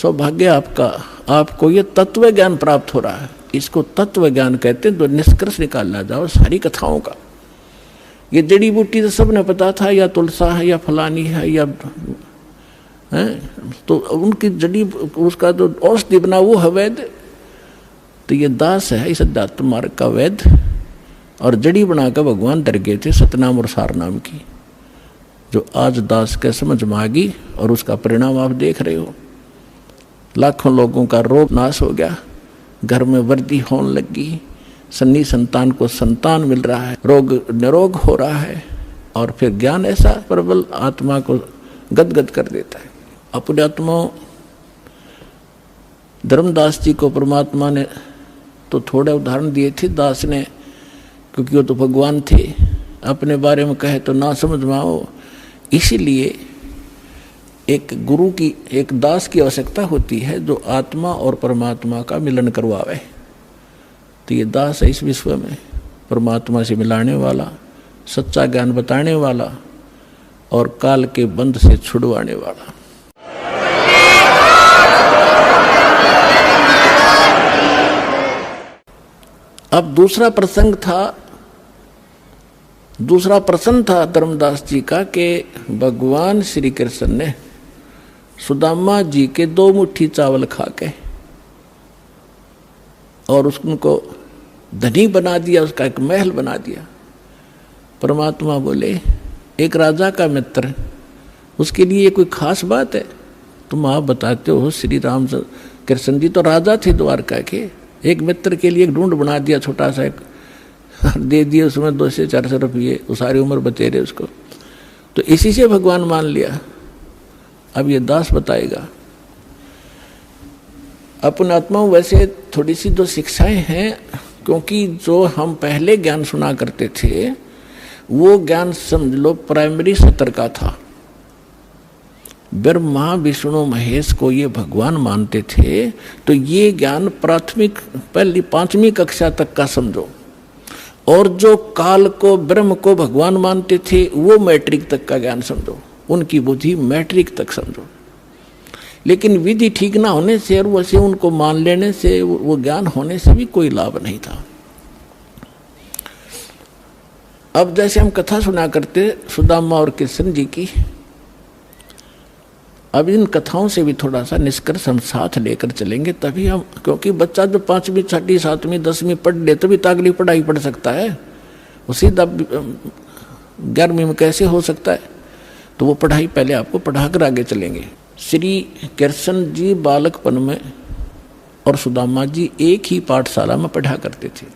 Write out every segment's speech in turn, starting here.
सौभाग्य आपका, आपको ये तत्व ज्ञान प्राप्त हो रहा है। इसको तत्व ज्ञान कहते हैं। तो निष्कर्ष निकालना जाओ सारी कथाओं का। ये जड़ी बूटी तो सबने पता था, या तुलसा है या फलानी है या है, तो उनकी जड़ी उसका जो औषधि बना वो है वैद्य। तो ये दास है इस अध्यात्म मार्ग का वैद्य, और जड़ी बनाकर भगवान डर गए थे सतनाम और सारनाम की, जो आज दास के समझ में आ गई। और उसका परिणाम आप देख रहे हो। लाखों लोगों का रोग नाश हो गया, घर में वृद्धि होने लगी, सन्नी संतान को संतान मिल रहा है, रोग निरोग हो रहा है। और फिर ज्ञान ऐसा प्रबल आत्मा को गदगद कर देता है। अपने आत्मा धर्मदास जी को परमात्मा ने तो थोड़े उदाहरण दिए थे दास ने, क्योंकि वो तो भगवान थे, अपने बारे में कहे तो ना समझ में आओ। इसीलिए एक गुरु की, एक दास की आवश्यकता होती है जो आत्मा और परमात्मा का मिलन करवावे। तो ये दास है इस विश्व में परमात्मा से मिलाने वाला, सच्चा ज्ञान बताने वाला और काल के बंध से छुड़वाने वाला। अब दूसरा प्रसंग था धर्मदास जी का कि भगवान श्री कृष्ण ने सुदामा जी के 2 मुट्ठी चावल खा के और उसको धनी बना दिया, उसका एक महल बना दिया। परमात्मा बोले एक राजा का मित्र, उसके लिए ये कोई खास बात है? तुम आप बताते हो श्री राम कृष्ण जी तो राजा थे द्वारका के, एक मित्र के लिए एक ढूंढ बना दिया छोटा सा, एक दे दिए उसमें 200-400 रुपये, वो सारी उम्र बतेरे उसको। तो इसी से भगवान मान लिया। अब ये दास बताएगा अपने आत्मा वैसे थोड़ी सी जो शिक्षाएं हैं, क्योंकि जो हम पहले ज्ञान सुना करते थे वो ज्ञान समझ लो प्राइमरी स्तर का था। ब्रह्मा विष्णु महेश को ये भगवान मानते थे, तो ये ज्ञान प्राथमिक पहली 5वीं कक्षा तक का समझो। और जो काल को ब्रह्म को भगवान मानते थे वो मैट्रिक तक का ज्ञान समझो, उनकी बुद्धि मैट्रिक तक समझो। लेकिन विधि ठीक ना होने से और वैसे उनको मान लेने से, वो ज्ञान होने से भी कोई लाभ नहीं था। अब जैसे हम कथा सुना करते सुदामा और कृष्ण जी की, अब इन कथाओं से भी थोड़ा सा निष्कर्ष हम साथ लेकर चलेंगे, तभी हम, क्योंकि बच्चा जो 5वीं 6वीं 7वीं 10वीं पढ़ ले तभी तो अगली पढ़ाई पढ़ सकता है, वो सीधा 11वीं में कैसे हो सकता है? तो वो पढ़ाई पहले आपको पढ़ा कर आगे चलेंगे। श्री कृष्ण जी बालकपन में और सुदामा जी एक ही पाठशाला में पढ़ा करते थे,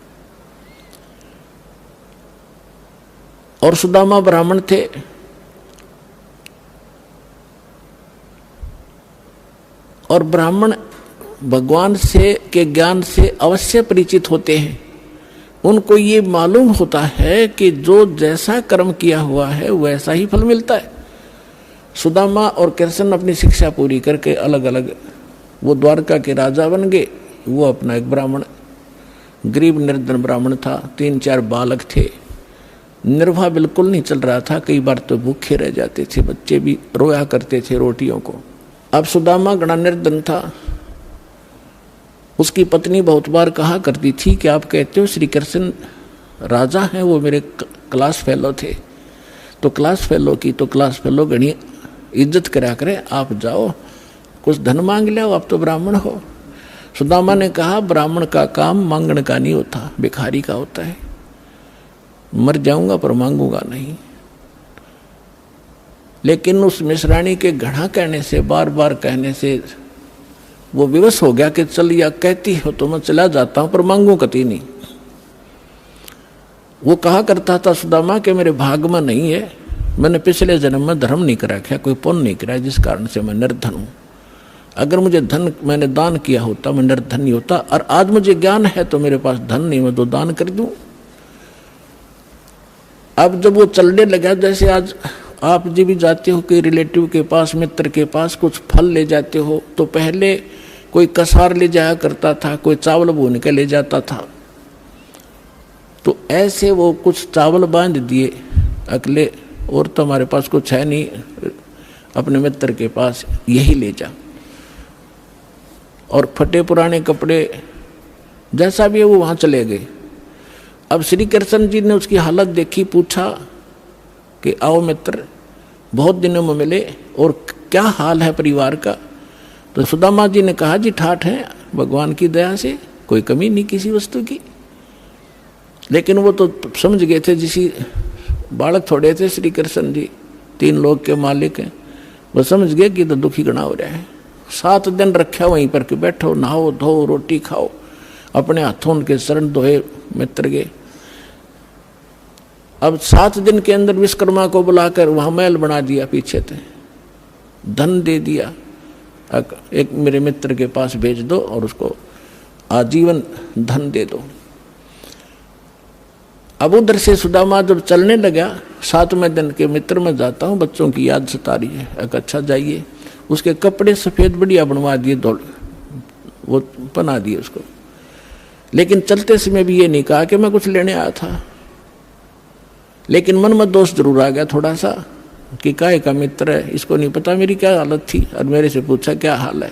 और सुदामा ब्राह्मण थे और ब्राह्मण भगवान से के ज्ञान से अवश्य परिचित होते हैं। उनको ये मालूम होता है कि जो जैसा कर्म किया हुआ है वैसा ही फल मिलता है। सुदामा और कृष्ण अपनी शिक्षा पूरी करके अलग अलग वो द्वारका के राजा बन गए। वो अपना एक ब्राह्मण, गरीब निर्धन ब्राह्मण था, 3-4 बालक थे, निर्वाह बिल्कुल नहीं चल रहा था, कई बार तो भूखे रह जाते थे, बच्चे भी रोया करते थे रोटियों को। अब सुदामा गणा निर्धन था, उसकी पत्नी बहुत बार कहा करती थी कि आप कहते हो श्री कृष्ण राजा हैं, वो मेरे क्लास फेलो थे, तो क्लास फेलो की तो क्लास फेलो गणी इज्जत करा करे, आप जाओ कुछ धन मांग लो, आप तो ब्राह्मण हो। सुदामा ने कहा ब्राह्मण का काम मांगने का नहीं होता, भिखारी का होता है, मर जाऊंगा पर मांगूंगा नहीं। लेकिन उस मिश्राणी के घड़ा कहने से, बार बार कहने से वो विवश हो गया कि चल या कहती हो तो मैं चला जाता हूं पर मांगू कति नहीं। वो कहा करता था सुदामा कि मेरे भाग में नहीं है, मैंने पिछले जन्म में धर्म नहीं करा, क्या कोई पुण्य नहीं करा, जिस कारण से मैं निर्धन हूं। अगर मुझे धन मैंने दान किया होता मैं निर्धन नहीं होता, और आज मुझे ज्ञान है तो मेरे पास धन नहीं, मैं तो दान कर दूं। अब जब वो चलने लगा, जैसे आज आप जी भी जाते हो कि रिलेटिव के पास, मित्र के पास कुछ फल ले जाते हो, तो पहले कोई कसार ले जाया करता था, कोई चावल भून के ले जाता था। तो ऐसे वो कुछ चावल बांध दिए अगले, और तो हमारे पास कुछ है नहीं, अपने मित्र के पास यही ले जा। और फटे पुराने कपड़े जैसा भी है वो वहाँ चले गए। अब श्री कृष्ण जी ने उसकी हालत देखी, पूछा कि आओ मित्र, बहुत दिनों में मिले और क्या हाल है परिवार का। तो सुदामा जी ने कहा, जी ठाठ है, भगवान की दया से कोई कमी नहीं किसी वस्तु की। लेकिन वो तो समझ गए थे, जिसी बालक थोड़े थे श्री कृष्ण जी, 3 लोक के मालिक हैं, वो समझ गए कि तो दुखी गणा हो रहा है। 7 दिन रखा वहीं पर कि बैठो, नहाओ धो, रोटी खाओ, अपने हाथों उनके शरण धोए मित्र के। अब 7 दिन के अंदर विश्वकर्मा को बुलाकर वहां महल बना दिया, पीछे थे, धन दे दिया, एक मेरे मित्र के पास भेज दो और उसको आजीवन धन दे दो। अब उधर से सुदामा जब चलने लगा, 7वें दिन के मित्र में जाता हूँ, बच्चों की याद सता रही है। अच्छा जाइए, उसके कपड़े सफ़ेद बढ़िया बनवा दिए, दौड़ वो बना दिए उसको। लेकिन चलते समय भी ये नहीं कहा कि मैं कुछ लेने आया था। लेकिन मन में दोष जरूर आ गया थोड़ा सा कि काहे का मित्र है, इसको नहीं पता मेरी क्या हालत थी और मेरे से पूछा क्या हाल है,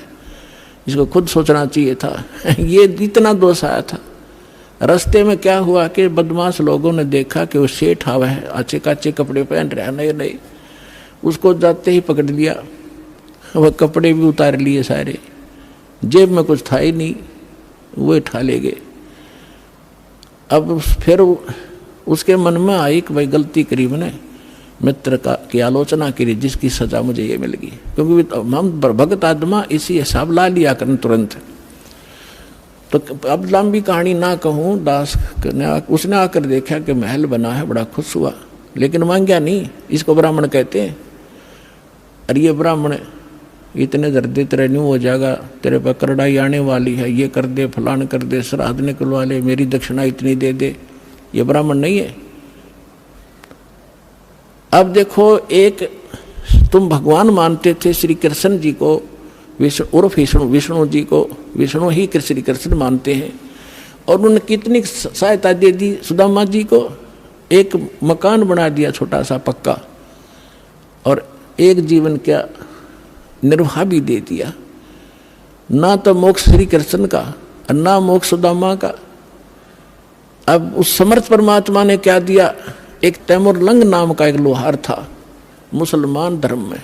इसको खुद सोचना चाहिए था। ये इतना दोष आया था। रास्ते में क्या हुआ कि बदमाश लोगों ने देखा कि वो सेठ आवा है, अच्छे काचे कपड़े पहन रहा है, नए नए, उसको जाते ही पकड़ लिया। वह कपड़े भी उतार लिए सारे, जेब में कुछ था ही नहीं, वो उठा ले गए। अब फिर उसके मन में आई कि भाई गलती करी मैंने, मित्र का की आलोचना करी, जिसकी सजा मुझे ये मिल गई। क्योंकि हम भगत आत्मा इसी हिसाब ला लिया करन तुरंत। तो अब लंबी कहानी ना कहूँ, दास उसने आकर देखा कि महल बना है, बड़ा खुश हुआ, लेकिन मांगा नहीं। इसको ब्राह्मण कहते हैं। अरे ये ब्राह्मण इतने दर्दे तेरे न्यू हो जाएगा, तेरे पर करड़ाई आने वाली है, ये कर दे, फलान कर दे, श्राद्ध निकलवा ले, मेरी दक्षिणा इतनी दे दे, ये ब्राह्मण नहीं है। अब देखो, एक तुम भगवान मानते थे श्री कृष्ण जी को, विष्णु जी को, विष्णु ही श्री कृष्ण मानते हैं, और उन्होंने कितनी सहायता दे दी सुदामा जी को। एक मकान बना दिया छोटा सा पक्का, और एक जीवन का निर्वाह भी दे दिया। ना तो मोक्ष श्री कृष्ण का और ना मोक्ष सुदामा का। अब उस समर्थ परमात्मा ने क्या दिया, एक तैमुरलंग नाम का एक लोहार था मुसलमान धर्म में,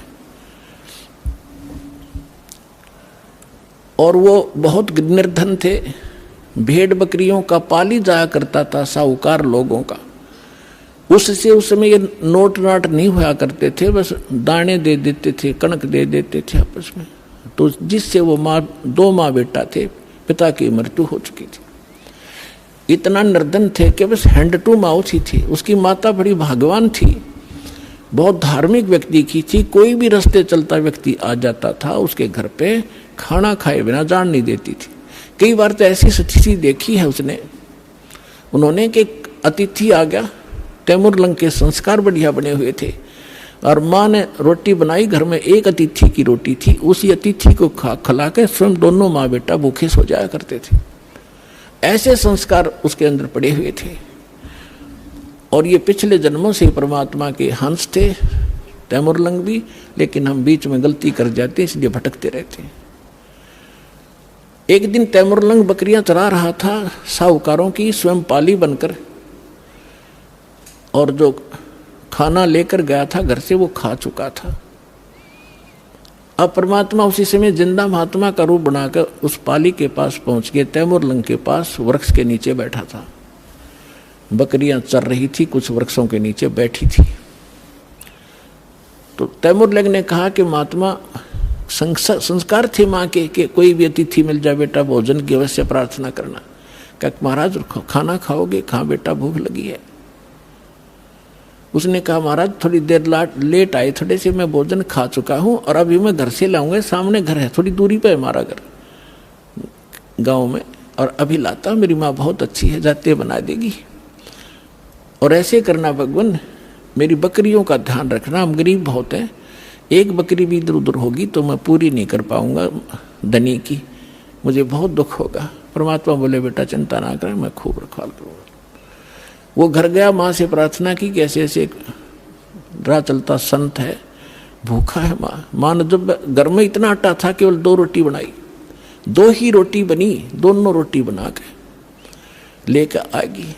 और वो बहुत निर्धन थे, भेड़ बकरियों का पाली जाया करता था, साहूकार लोगों का। उससे उस समय ये नोट नाट नहीं हुआ करते थे, बस दाने दे देते थे, कणक दे देते थे आपस में। तो जिससे वो 2 माँ बेटा थे, पिता की मृत्यु हो चुकी थी। इतना निर्धन थे कि बस हैंड टू माउथ ही थी। उसकी माता बड़ी भाग्यवान थी, बहुत धार्मिक व्यक्ति की थी। कोई भी रास्ते चलता व्यक्ति आ जाता था उसके घर पे, खाना खाए बिना जान नहीं देती थी। कई बार तो ऐसी स्थिति देखी है उन्होंने कि अतिथि आ गया, तैमुरलंग के संस्कार बढ़िया बने हुए थे, और माँ ने रोटी बनाई, घर में एक अतिथि की रोटी थी, उसी अतिथि को खिला के स्वयं दोनों माँ बेटा भूखे सो जाया करते थे। ऐसे संस्कार उसके अंदर पड़े हुए थे। और ये पिछले जन्मों से परमात्मा के हंस थे तैमुरलंग भी, लेकिन हम बीच में गलती कर जाते इसलिए भटकते रहते हैं। एक दिन तैमुरलंग बकरियां चरा रहा था साहूकारों की, स्वयं पाली बनकर, और जो खाना लेकर गया था घर से वो खा चुका था। अब परमात्मा उसी समय जिंदा महात्मा का रूप बनाकर उस पाली के पास पहुंच गए। तैमुरलंग के पास वृक्ष के नीचे बैठा था, बकरियां चर रही थी, कुछ वृक्षों के नीचे बैठी थी। तो तैमुरलंग ने कहा कि महात्मा, संस्कार थे माँ के कि कोई भी अतिथि मिल जाए बेटा भोजन की अवश्य प्रार्थना करना। क्या महाराज खाना खाओगे? कहाँ बेटा, भूख लगी है। उसने कहा महाराज थोड़ी देर लेट आए थोड़े से, मैं भोजन खा चुका हूँ और अभी मैं घर से लाऊंगा, सामने घर है, थोड़ी दूरी पे है हमारा घर गांव में, और अभी लाता हूँ, मेरी माँ बहुत अच्छी है, जाते बना देगी। और ऐसे करना भगवान, मेरी बकरियों का ध्यान रखना, हम गरीब बहुत हैं, एक बकरी भी इधर उधर होगी तो मैं पूरी नहीं कर पाऊंगा धनी की, मुझे बहुत दुख होगा। परमात्मा बोले बेटा चिंता ना करें, मैं खूब रखवाल करूँगा। वो घर गया, माँ से प्रार्थना की कि ऐसे ऐसे राह चलता संत है, भूखा है माँ। माँ ने जब घर में इतना आटा था केवल 2 रोटी बनाई, 2 ही रोटी बनी, दोनों रोटी बना के लेकर आएगी।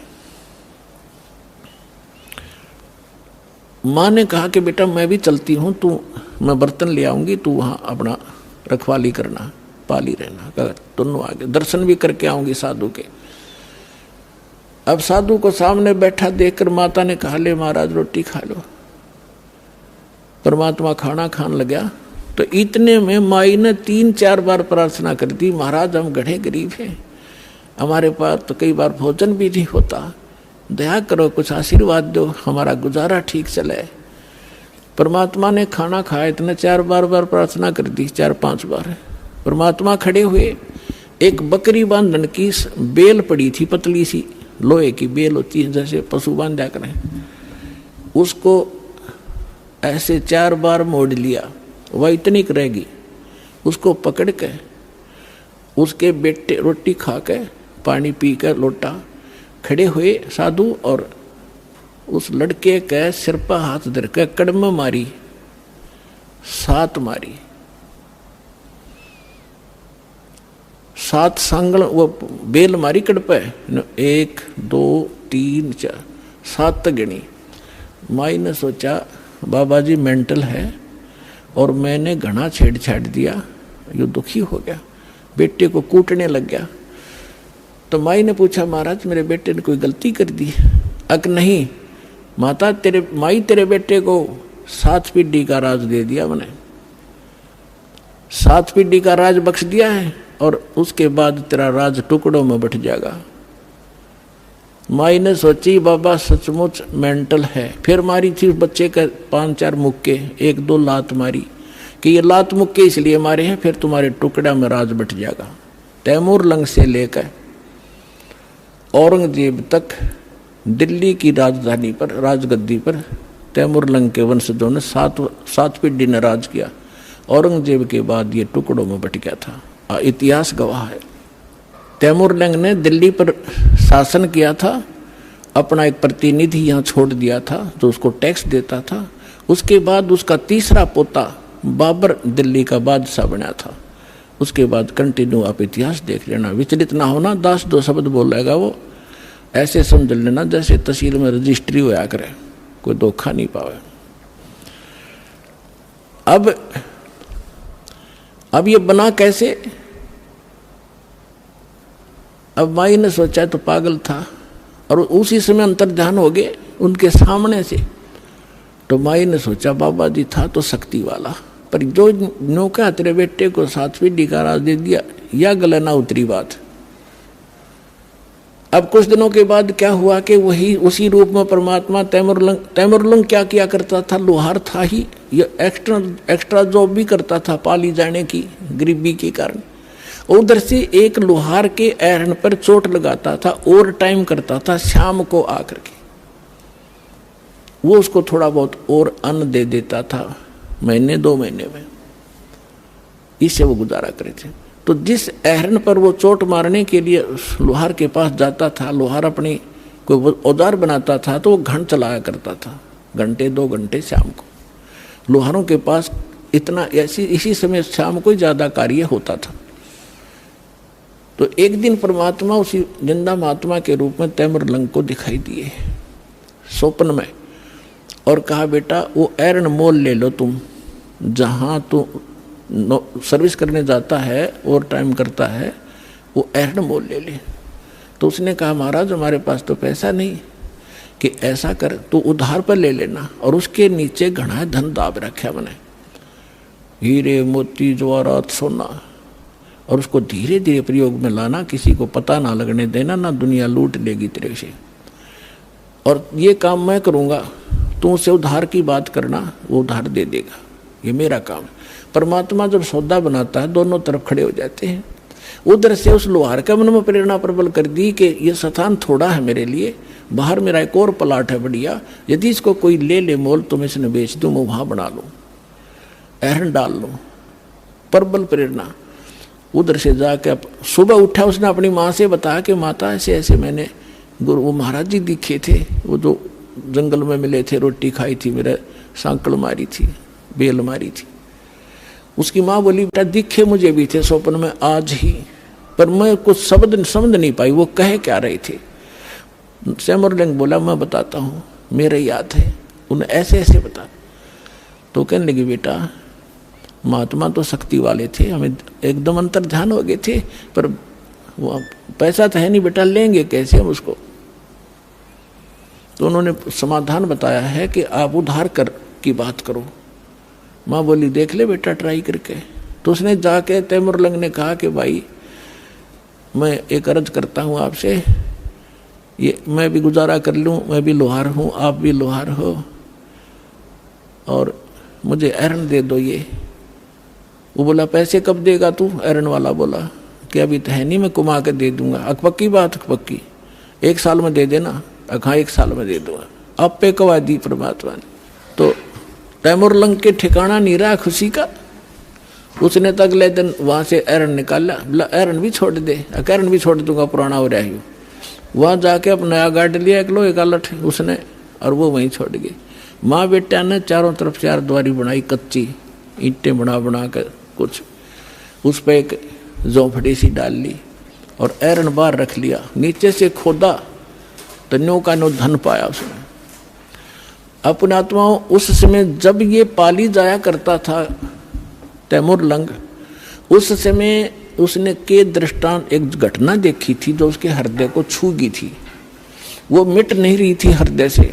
माँ ने कहा कि बेटा मैं भी चलती हूँ, मैं बर्तन ले आऊंगी, तू वहाँ अपना रखवाली करना, पाली रहना। कहा दोनों आगे, दर्शन भी करके आऊंगी साधु के। अब साधु को सामने बैठा देखकर माता ने कहा ले महाराज रोटी खा लो। परमात्मा खाना खान लगा तो इतने में माई ने 3-4 बार प्रार्थना कर दी, महाराज हम गढ़े गरीब हैं, हमारे पास तो कई बार भोजन भी नहीं होता, दया करो, कुछ आशीर्वाद दो, हमारा गुजारा ठीक चले। परमात्मा ने खाना खाया, इतने 4 बार प्रार्थना कर दी, 4-5 बार। परमात्मा खड़े हुए, एक बकरी बांधन की बेल पड़ी थी, पतली सी लोहे की बेल होती है जैसे पशु बांधा करें, उसको ऐसे 4 बार मोड़ लिया, वह इतनी रहेगी, उसको पकड़ के उसके बेटे रोटी खा के पानी पी कर लोटा खड़े हुए साधु, और उस लड़के के सिर पर हाथ धर के कड़म मारी, 7 मारी, 7 सांगल वो बेल मारी कड़ पे, 1 2 3 4 7 तक गिनी। माई ने सोचा बाबा जी मेंटल है और मैंने घना छेड़ दिया, ये दुखी हो गया, बेटे को कूटने लग गया। तो माई ने पूछा महाराज मेरे बेटे ने कोई गलती कर दी? अक नहीं माता, तेरे बेटे को 7 पीढ़ी का राज दे दिया, मैंने 7 पीढ़ी का राज बख्श दिया है और उसके बाद तेरा राज टुकड़ों में बट जाएगा। माई ने सोची बाबा सचमुच मेंटल है। फिर मारी थी बच्चे का 5-4 मुक्के, 1-2 लात मारी कि ये लात मुक्के इसलिए मारे हैं, फिर तुम्हारे टुकड़ा में राज बट जाएगा। तैमूर लंग से लेकर औरंगजेब तक दिल्ली की राजधानी पर, राजगद्दी पर तैमूर लंग के वंशजों ने 7 पीढ़ी ने राज किया। औरंगजेब के बाद ये टुकड़ों में बट गया था, इतिहास गवाह है। तैमूर लंग ने दिल्ली पर शासन किया था, अपना एक प्रतिनिधि यहाँ छोड़ दिया था जो उसको टैक्स देता था। उसके बाद उसका तीसरा पोता बाबर दिल्ली का बादशाह बना था। उसके बाद कंटिन्यू आप इतिहास देख लेना, विचलित ना होना, 10-2 शब्द बोलेगा वो ऐसे समझ लेना जैसे तहसील में रजिस्ट्री होया करे, कोई धोखा नहीं पावे। अब ये बना कैसे? अब माई ने सोचा तो पागल था, और उसी समय अंतर्ध्यान हो गए उनके सामने से। तो माई ने सोचा बाबा जी था तो शक्ति वाला, पर जो नौका तेरे बेटे को 7 पीढ़ी का राज दे दिया, या गले ना उतरी बात। अब कुछ दिनों के बाद क्या हुआ कि वही उसी रूप में परमात्मा तैमूरलंग क्या किया करता था, लोहार था ही, ये एक्स्ट्रा जॉब भी करता था पाली जाने की गरीबी के कारण। उधर से एक लोहार के एरन पर चोट लगाता था, और टाइम करता था शाम को आकर के, वो उसको थोड़ा बहुत और अन्न दे देता था महीने 2 महीने में, इससे वो गुजारा करे थे। तो जिस एरन पर वो चोट मारने के लिए लोहार के पास जाता था, लोहार अपनी कोई औजार बनाता था तो वो घंट चलाया करता था, 1-2 घंटे शाम को। लोहारों के पास इतना इसी समय शाम को ज़्यादा कार्य होता था। तो एक दिन परमात्मा उसी जिंदा महात्मा के रूप में तैमूरलंग को दिखाई दिए स्वप्न में, और कहा बेटा वो एरन मोल ले लो तुम, जहाँ तू सर्विस करने जाता है और टाइम करता है, वो एरन मोल ले ले। तो उसने कहा महाराज हमारे पास तो पैसा नहीं, कि ऐसा कर तू उधार पर ले लेना, और उसके नीचे घना धन दाब रखा मैंने, हीरे मोती जवाहरात सोना, और उसको धीरे धीरे प्रयोग में लाना, किसी को पता ना लगने देना, ना दुनिया लूट लेगी तेरे से, और ये काम मैं करूँगा, तू उसे उधार की बात करना, वो उधार दे देगा, ये मेरा काम है। परमात्मा जब सौदा बनाता है दोनों तरफ खड़े हो जाते हैं। उधर से उस लोहार का मन में प्रेरणा प्रबल कर दी कि ये स्थान थोड़ा है मेरे लिए, बाहर मेरा एक और प्लाट है बढ़िया, यदि इसको कोई ले मोल तो मैं इसने बेच दूँ, मैं वहाँ बना लूँ, एरन डाल लूँ। प्रबल प्रेरणा। उधर से जाके सुबह उठा, उसने अपनी माँ से बताया कि माता ऐसे ऐसे मैंने गुरु वो महाराज जी दिखे थे, वो जो जंगल में मिले थे, रोटी खाई थी, मेरे सांकड़ मारी थी, बेल मारी थी। उसकी माँ बोली बेटा दिखे मुझे भी थे स्वप्न में आज ही, पर मैं कुछ शब्द समझ नहीं पाई वो कहे क्या रहे थे। तैमूरलंग बोला मैं बताता हूँ, मेरे याद है, उन्हें ऐसे ऐसे बता। तो कहने लगी बेटा महात्मा तो शक्ति वाले थे, हमें एकदम अंतर ध्यान हो गए थे, पर वो पैसा तो है नहीं बेटा, लेंगे कैसे हम उसको। तो उन्होंने समाधान बताया है कि आप उधार कर की बात करो। माँ बोली देख ले बेटा ट्राई करके। तो उसने जाके तैमूरलंग ने कहा कि भाई मैं एक अर्ज करता हूँ आपसे, ये मैं भी गुजारा कर लूँ, मैं भी लोहार हूँ, आप भी लोहार हो, और मुझे एरन दे दो ये। वो बोला पैसे कब देगा तू? एरन वाला बोला कि अभी तो है नहीं, मैं कुमा के दे दूंगा। पक्की बात? पक्की। 1 साल में दे देना। हाँ 1 साल में दे दूंगा। अब पे कवा दी परमात्मा ने। तो तैमूरलंग के ठिकाना नहीं रहा खुशी का। उसने तो अगले दिन वहां से एरन निकाला, बोला एरन भी छोड़ दे। एरन भी छोड़ दूंगा, पुराना हो रहा है। वहां जाके अब नया गाड़ लिया एक लोहे का लठ उसने, और वो वहीं छोड़ गई। माँ बेटा ने चारों तरफ 4 द्वारी बनाई, कच्ची ईंटें बना बना कर कुछ, उस पर एक झोंपड़ी सी डाल ली और एरन बाहर रख लिया। नीचे से खोदा तो नो का नो धन पाया उसने। अपने आत्माओं उस समय जब ये पाली जाया करता था तैमूरलंग, उस समय उसने के दृष्टांत एक घटना देखी थी जो उसके हृदय को छू गई थी, वो मिट नहीं रही थी हृदय से।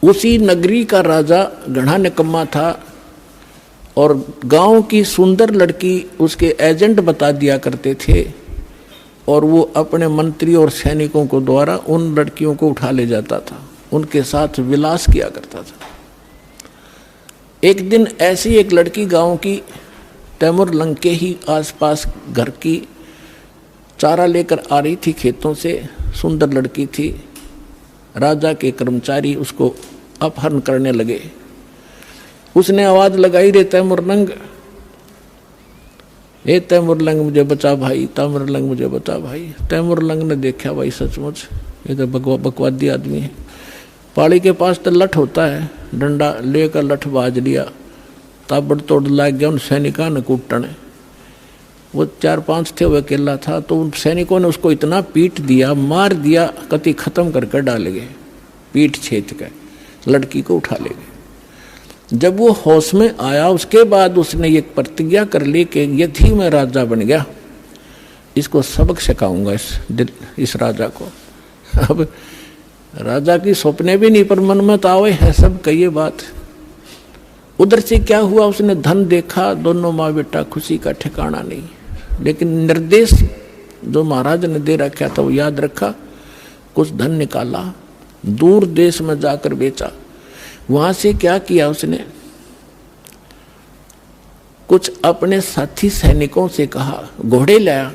उसी नगरी का राजा घना निकम्मा था और गांव की सुंदर लड़की उसके एजेंट बता दिया करते थे, और वो अपने मंत्री और सैनिकों को द्वारा उन लड़कियों को उठा ले जाता था, उनके साथ विलास किया करता था। एक दिन ऐसी एक लड़की गांव की तैमूरलंग के ही आसपास घर की चारा लेकर आ रही थी खेतों से। सुंदर लड़की थी। राजा के कर्मचारी उसको अपहरण करने लगे। उसने आवाज लगाई, रे तैमूरलंग, ए तैमूरलंग मुझे बचा भाई, तैमूरलंग मुझे बचा भाई। तैमूरलंग ने देखा भाई सचमुच ये तो बकवादी आदमी है। पाड़ी के पास तो लठ होता है, डंडा लेकर लठ बाज लिया, ताबड़तोड़ लाग गया उन सैनिकों ने कूटने। वो 4-5 थे, वो अकेला था। तो उन सैनिकों ने उसको इतना पीट दिया, मार दिया, कति खत्म करके डाल गए, पीठ छेद के लड़की को उठा ले गए। जब वो होश में आया उसके बाद उसने ये प्रतिज्ञा कर ली कि यदि मैं राजा बन गया इसको सबक सिखाऊंगा इस राजा को। अब राजा की सपने भी नहीं, पर मन में तो आवे है सब कहिए बात। उधर से क्या हुआ, उसने धन देखा, दोनों माँ बेटा खुशी का ठिकाना नहीं। लेकिन निर्देश जो महाराज ने दे रखा था वो याद रखा, कुछ धन निकाला, दूर देश में जाकर बेचा। वहां से क्या किया उसने, कुछ अपने साथी सैनिकों से कहा घोड़े लाया।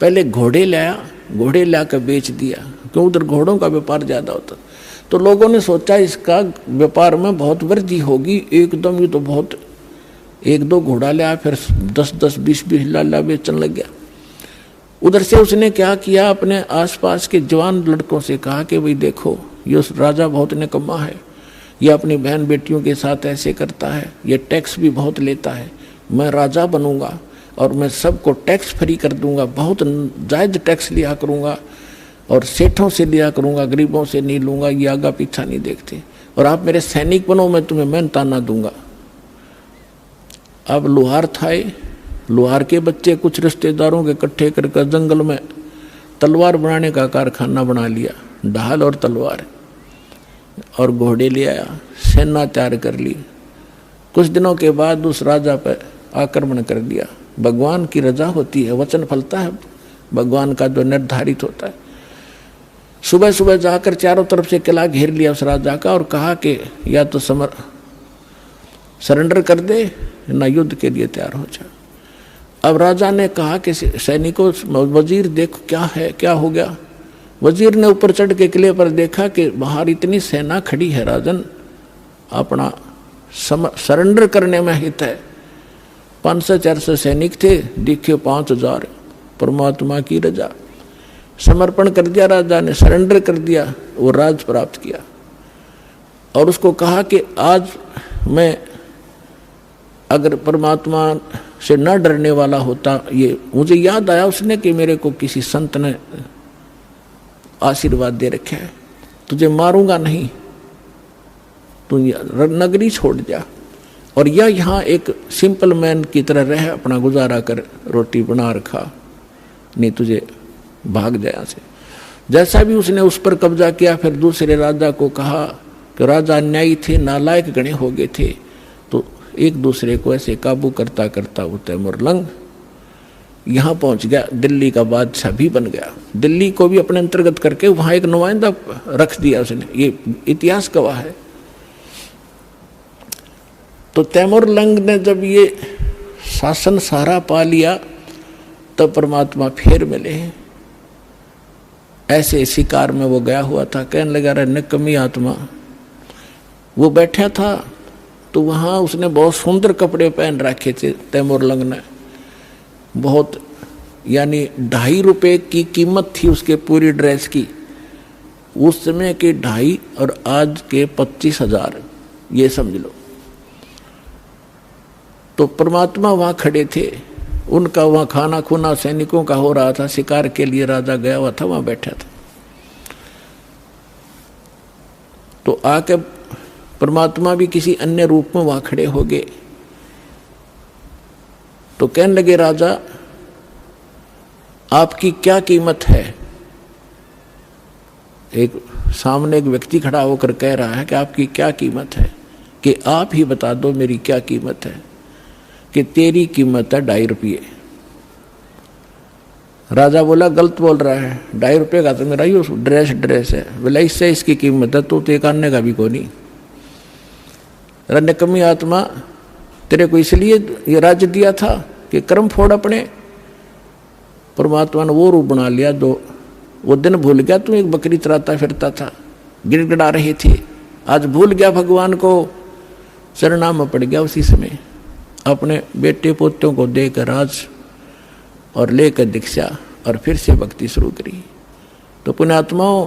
पहले घोड़े लाया, घोड़े लाकर बेच दिया, क्यों उधर घोड़ों का व्यापार ज्यादा होता। तो लोगों ने सोचा इसका व्यापार में बहुत वृद्धि होगी, एकदम ये तो बहुत 1-2 घोड़ा लिया, फिर 10-10, 20-20 लाला बेचने लग गया। उधर से उसने क्या किया, अपने आसपास के जवान लड़कों से कहा कि भाई देखो ये राजा बहुत निकम्मा है, ये अपनी बहन बेटियों के साथ ऐसे करता है, ये टैक्स भी बहुत लेता है। मैं राजा बनूंगा और मैं सबको टैक्स फ्री कर दूंगा, बहुत जायज टैक्स लिया करूंगा और सेठों से लिया करूंगा, गरीबों से नहीं लूंगा, ये आगा पीछा नहीं देखते। और आप मेरे सैनिक बनो, मैं तुम्हें मेहनताना दूंगा। अब लोहार था, लोहार के बच्चे कुछ रिश्तेदारों के इकट्ठे करके जंगल में तलवार बनाने का कारखाना बना लिया, ढाल और तलवार और घोड़े ले आया, सेना तैयार कर ली। कुछ दिनों के बाद उस राजा पर आक्रमण कर दिया। भगवान की रजा होती है, वचन फलता है भगवान का जो निर्धारित होता है। सुबह सुबह जाकर चारों तरफ से किला घेर लिया उस राजा का और कहा कि या तो सरेंडर कर दे ना युद्ध के लिए तैयार हो जा। अब राजा ने कहा कि सैनिकों, वजीर देखो क्या है, क्या हो गया। वजीर ने ऊपर चढ़ के किले पर देखा कि बाहर इतनी सेना खड़ी है, राजन अपना सरेंडर करने में हित है। 500-400 सैनिक थे, दिखे 5000। परमात्मा की रजा, समर्पण कर दिया राजा ने, सरेंडर कर दिया, वो राज प्राप्त किया। और उसको कहा कि आज मैं अगर परमात्मा से न डरने वाला होता, ये मुझे याद आया उसने कि मेरे को किसी संत ने आशीर्वाद दे रखा है, तुझे मारूंगा नहीं, तू नगरी छोड़ जा और या यहाँ एक सिंपल मैन की तरह रह, अपना गुजारा कर, रोटी बना रखा, नहीं तुझे भाग जाए से। जैसा भी उसने उस पर कब्जा किया, फिर दूसरे राजा को कहा कि राजा अन्यायी थे, नालायक गणे हो गए थे, तो एक दूसरे को ऐसे काबू करता करता वो तैमूर लंग यहाँ पहुँच गया, दिल्ली का बादशाह भी बन गया। दिल्ली को भी अपने अंतर्गत करके वहाँ एक नुमाइंदा रख दिया उसने, ये इतिहास गवाह है। तो तैमूर लंग ने जब ये शासन सारा पा लिया तब परमात्मा फिर मिले हैं। ऐसे शिकार में वो गया हुआ था, कहने लगा रे निकम्मी आत्मा। वो बैठा था तो वहाँ उसने बहुत सुंदर कपड़े पहन रखे थे तैमूर लंग ने, बहुत, यानी 2.5 रुपये की कीमत थी उसके पूरी ड्रेस की, उस समय के 2.5 और आज के 25,000, ये समझ लो। तो परमात्मा वहाँ खड़े थे, उनका वहाँ खाना खुना सैनिकों का हो रहा था, शिकार के लिए राजा गया हुआ था, वहाँ बैठा था। तो आके परमात्मा भी किसी अन्य रूप में वहाँ खड़े हो गए। तो कहने लगे राजा आपकी क्या कीमत है। एक सामने एक व्यक्ति खड़ा होकर कह रहा है कि आपकी क्या कीमत है, कि आप ही बता दो मेरी क्या कीमत है, कि तेरी कीमत है 2.5 रुपये। राजा बोला गलत बोल रहा है, 2.5 रुपये का तो मेरा ही ड्रेस है, बोला इससे इसकी कीमत है, तो एक आने का भी को नहीं। निकम्मी आत्मा, तेरे को इसलिए ये राज्य दिया था कि कर्म फोड़ अपने। परमात्मा ने वो रूप बना लिया, दो वो दिन भूल गया, तुम एक बकरी चराता फिरता था, गिड़गिड़ा रहे थे, आज भूल गया भगवान को, चरणा में पड़ गया। उसी समय अपने बेटे पोतों को देकर राज और लेकर दीक्षा और फिर से भक्ति शुरू करी। तो पुण्यात्माओं,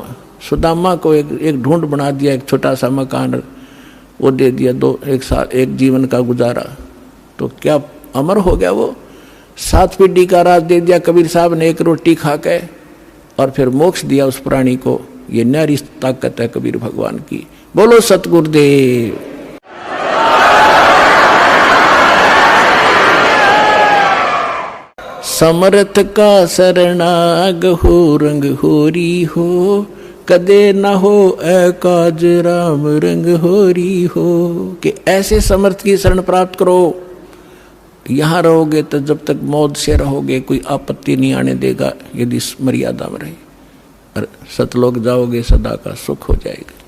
सुदामा को एक ढूंढ बना दिया, एक छोटा सा मकान वो दे दिया, एक जीवन का गुजारा, तो क्या अमर हो गया वो। 7 पीढ़ी का राज दे दिया कबीर साहब ने, एक रोटी खा के, और फिर मोक्ष दिया उस प्राणी को। ये न्यारी ताकत है कबीर भगवान की। बोलो सतगुरुदेव। समर्थ का शरणाग हो, रंग होरी हो, कदे न हो एकाज राम रंग होरी हो। कि ऐसे समर्थ की शरण प्राप्त करो, यहाँ रहोगे तो जब तक मौत से रहोगे कोई आपत्ति नहीं आने देगा, यदि मर्यादा में रहे, और सतलोक जाओगे सदा का सुख हो जाएगा।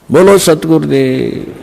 बोलो सतगुरुदेव।